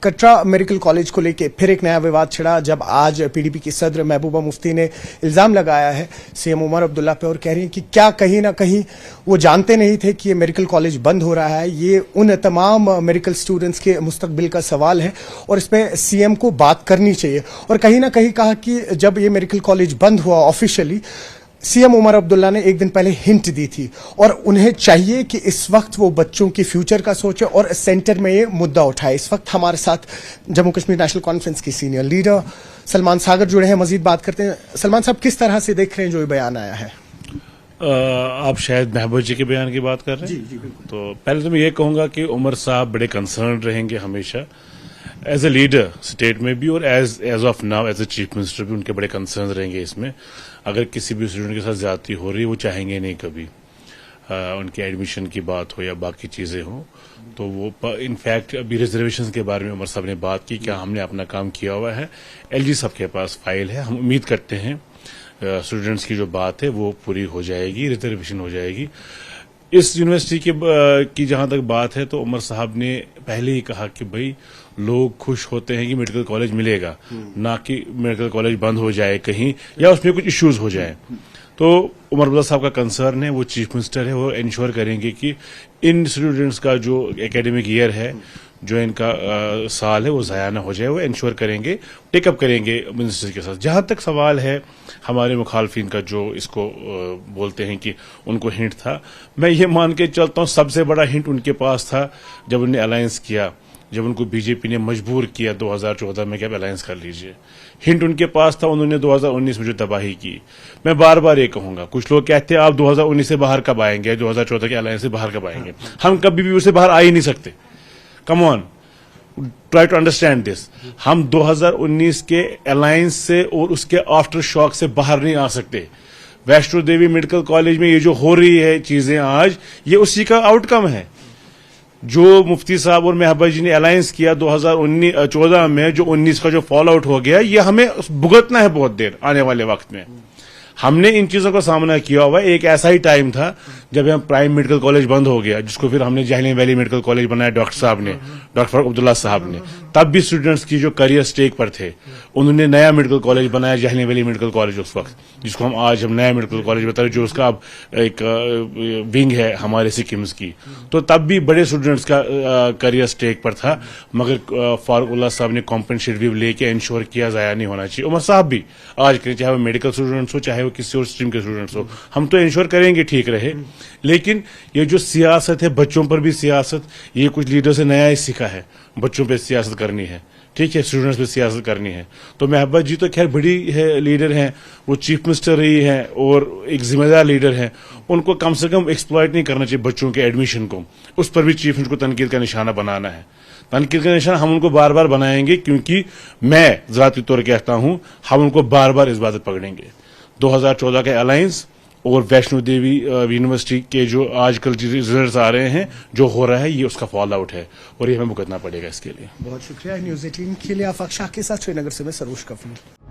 Katra medical college को लेकर फिर एक नया विवाद छिड़ा जब आज पीडीपी की सदर महबूबा मुफ्ती ने इल्जाम लगाया है सीएम उमर अब्दुल्ला पे और कह रही हैं कि क्या कहीं ना कहीं वो जानते नहीं थे कि ये मेडिकल कॉलेज बंद हो रहा है, ये उन तमाम मेडिकल स्टूडेंट्स के मुस्तकबिल का सवाल है और इस पर सीएम को बात करनी चाहिए। और कहीं ना कहीं कहा कि जब ये मेडिकल कॉलेज बंद हुआ ऑफिशियली, सीएम उमर अब्दुल्ला ने एक दिन पहले हिंट दी थी और उन्हें चाहिए कि इस वक्त वो बच्चों के फ्यूचर का सोचे और सेंटर में ये मुद्दा उठाए। इस वक्त हमारे साथ जम्मू कश्मीर नेशनल कॉन्फ्रेंस के सीनियर लीडर सलमान सागर जुड़े हैं, मजीद बात करते हैं। सलमान साहब, किस तरह से देख रहे हैं जो ये बयान आया है? आप शायद महबूब जी के बयान की बात कर रहे हैं। जी बिल्कुल। तो पहले तो मैं ये कहूंगा कि उमर साहब बड़े कंसर्न रहेंगे हमेशा एज ए लीडर स्टेट में भी, और as of now as a chief minister भी उनके बड़े कंसर्न रहेंगे इसमें। अगर किसी भी स्टूडेंट के साथ ज्यादती हो रही है वो चाहेंगे नहीं कभी उनके एडमिशन की बात हो या बाकी चीजें हो। तो वो इनफैक्ट अभी रिजर्वेशन के बारे में उमर साहब ने बात की, क्या हमने अपना काम किया हुआ है। एलजी साहब के पास फाइल है, हम उम्मीद करते हैं स्टूडेंट्स की जो बात है वो पूरी हो जाएगी, रिजर्वेशन हो जाएगी। इस यूनिवर्सिटी की जहां तक बात है तो उमर साहब ने पहले ही कहा कि भाई लोग खुश होते हैं कि मेडिकल कॉलेज मिलेगा, ना कि मेडिकल कॉलेज बंद हो जाए कहीं या उसमें कुछ इश्यूज हो जाए। तो उमर अब्दुल्ला साहब का कंसर्न है, वो चीफ मिनिस्टर है, वो इंश्योर करेंगे कि इन स्टूडेंट्स का जो एकेडमिक ईयर है, जो इनका साल है, वो ज़ाया ना हो जाए। वो इंश्योर करेंगे, टेकअप करेंगे मिनिस्टर के साथ। जहां तक सवाल है हमारे मुखालफिन का जो इसको बोलते हैं कि उनको हिंट था, मैं ये मान के चलता हूं सबसे बड़ा हिंट उनके पास था जब उन्होंने अलायंस किया, जब उनको बीजेपी ने मजबूर किया 2014 में कि आप अलायंस कर लीजिए। हिंट उनके पास था, उन्होंने 2019 में जो तबाही की। मैं बार बार ये कहूंगा, कुछ लोग कहते हैं आप 2019 से बाहर कब आएंगे, 2014 के अलायंस से बाहर कब आएंगे। हम कभी भी उससे बाहर आ ही नहीं सकते। Come on, try to understand this. हम 2019 के अलायंस से और उसके आफ्टर शॉक से बाहर नहीं आ सकते। वैष्णो देवी मेडिकल कॉलेज में ये जो हो रही है चीजें आज, ये उसी का आउटकम है। जो मुफ्ती साहब और महबूबा जी ने अलायंस किया 2014 में, जो 19 का जो फॉल आउट हो गया, ये हमें भुगतना है बहुत देर आने वाले वक्त में। हमने इन चीजों का सामना किया हुआ। एक ऐसा ही टाइम था जब हम प्राइम मेडिकल कॉलेज बंद हो गया, जिसको फिर हमने जाहलिया वैली मेडिकल कॉलेज बनाया डॉक्टर साहब ने, डॉक्टर फारूक अब्दुल्ला साहब ने। तब भी स्टूडेंट्स की जो करियर स्टेक पर थे, उन्होंने नया मेडिकल कॉलेज बनाया, जाहलिया वैली मेडिकल कॉलेज उस वक्त, जिसको हम आज हम नया मेडिकल कॉलेज बता रहे, जो उसका अब एक विंग है हमारे सिक्किम्स की। तो तब भी बड़े स्टूडेंट्स का करियर स्टेक पर था, मगर फारूक साहब ने कॉम्पेंसेटरी लेके इंश्योर किया जाया नहीं होना चाहिए। उमर साहब भी आज करें, चाहे वो मेडिकल स्टूडेंट्स हो चाहे वो किसी और स्ट्रीम के स्टूडेंट्स हो, हम तो इंश्योर करेंगे ठीक रहे। लेकिन ये जो सियासत है, बच्चों पर भी सियासत, ये कुछ लीडर से नया ही सीखा है। बच्चों पे सियासत करनी है, ठीक है, स्टूडेंट्स पे सियासत करनी है। तो महबूबा जी तो खैर बड़ी है लीडर हैं, वो चीफ मिनिस्टर रही हैं और एक जिम्मेदार लीडर हैं। उनको कम से कम एक्सप्लॉइट नहीं करना चाहिए बच्चों के एडमिशन को। उस पर भी चीफ मिनिस्टर को तनकीद का निशाना बनाना है। तनकीद का निशाना हम उनको बार बार बनाएंगे, क्योंकि मैं ज़ाती तौर पर कहता हूं हम उनको बार बार इस बात पकड़ेंगे। 2014 के अलायंस और वैष्णो देवी यूनिवर्सिटी के जो आजकल रिजल्ट्स आ रहे हैं, जो हो रहा है, ये उसका फॉल आउट है और ये हमें भुगतना पड़ेगा इसके लिए। बहुत शुक्रिया। न्यूज़ 18 के लिए आफाक शाह के साथ श्रीनगर से मैं सरोज कपूर।